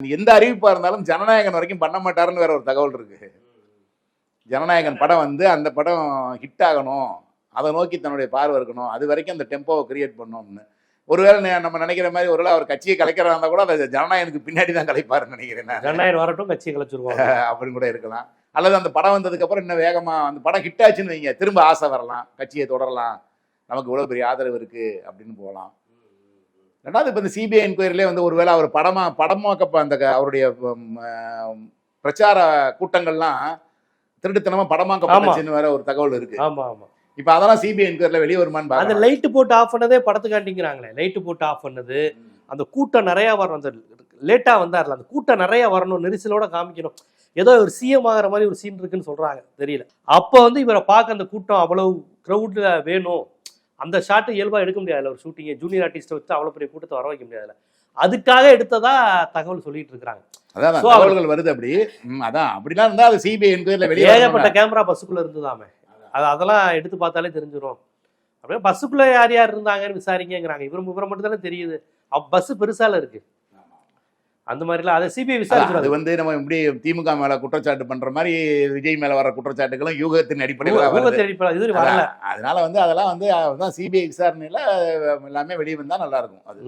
எந்த அறிவிப்பா இருந்தாலும் ஜனநாயகன் வரைக்கும் பண்ண மாட்டாருன்னு வேற ஒரு தகவல் இருக்கு. ஜனநாயகன் படம் வந்து அந்த படம் ஹிட் ஆகணும், அதை நோக்கி தன்னுடைய பார்வை இருக்கணும், அது வரைக்கும் அந்த டெம்போவை கிரியேட் பண்ணணும்னு. ஒருவேளை நம்ம நினைக்கிற மாதிரி ஒருவேளை அவர் கட்சியை கலைக்கிறதா இருந்தா கூட அதை ஜனநாயகனுக்கு பின்னாடி தான் கலைப்பாருன்னு நினைக்கிறேன். ஜனநாயகம் வரட்டும் கட்சியை கலைச்சிருவாங்க அப்படின்னு கூட இருக்கலாம். அல்லது அந்த படம் வந்ததுக்கு அப்புறம் இன்னும் வேகமா அந்த படம் ஹிட் ஆச்சுன்னு வைங்க, திரும்ப ஆசை வரலாம், கட்சியை தொடரலாம், நமக்கு இவ்வளவு பெரிய ஆதரவு இருக்கு அப்படின்னு போகலாம். ரெண்டாவது இப்போ இந்த சிபிஐ என்கொயரிலே வந்து ஒருவேளை அவர் படமாக்க அந்த அவருடைய பிரச்சார கூட்டங்கள்லாம் திருட்டுத்தனமா படமாக்கப்பட்டுச்சுன்னு வேற ஒரு தகவல் இருக்கு. ஆமா ஆமா. இப்ப அதெல்லாம் சிபிஐ என்கொயரில வெளியே வருமான்னு அந்த பாருங்க. லைட் போட்டு ஆஃப் பண்ணதே படத்துக்காண்டிங்கிறாங்களே. லைட் போட்டு ஆஃப் பண்ணது, அந்த கூட்டம் நிறைய வரணும், அந்த லேட்டா வந்தார்ல, அந்த கூட்டம் நிறைய வரணும், நெரிசலோட காமிக்கணும், ஏதோ ஒரு சிஎம் ஆகிற மாதிரி ஒரு சீன் இருக்குன்னு சொல்றாங்க, தெரியல. அப்போ வந்து இவரை பார்க்க அந்த கூட்டம் அவ்வளவு க்ரௌட்ல வேணும், அந்த ஷாட்டு இயல்பா எடுக்க முடியாது. ஒரு ஷூட்டிங் ஜூனியர் ஆர்டிஸ்ட்டை வச்சு அவ்வளவு பெரிய கூட்டத்தை வர வைக்க முடியாதுல, அதுக்காக எடுத்ததா தகவல் சொல்லிட்டு இருக்காங்க. அதான் தகவல்கள் வருது அப்படி. அதான் அப்படிலாம் இருந்தா அது சிபிஐ என்கொயரில வெளியே ஏகப்பட்ட கேமரா பஸ்ஸுக்குள்ள இருந்ததாமே, அதெல்லாம் எடுத்து பார்த்தாலே தெரிஞ்சிடும். அப்படியே பஸ்ஸுக்குள்ள யார் யார் இருந்தாங்கன்னு விசாரிங்கிறாங்க. இவரை மட்டும் தானே தெரியுது, பஸ் பெருசால இருக்கு, அந்த மாதிரிலாம் அதை சிபிஐ விசாரிச்சு. அது வந்து நம்ம இப்படி திமுக மேல குற்றச்சாட்டு பண்ற மாதிரி விஜய் மேல வர குற்றச்சாட்டுகளும் யூகத்தின் அடிப்படையில், அதனால வந்து அதெல்லாம் வந்து சிபிஐ விசாரணையில எல்லாமே வெளியே வந்தா நல்லா இருக்கும் அது.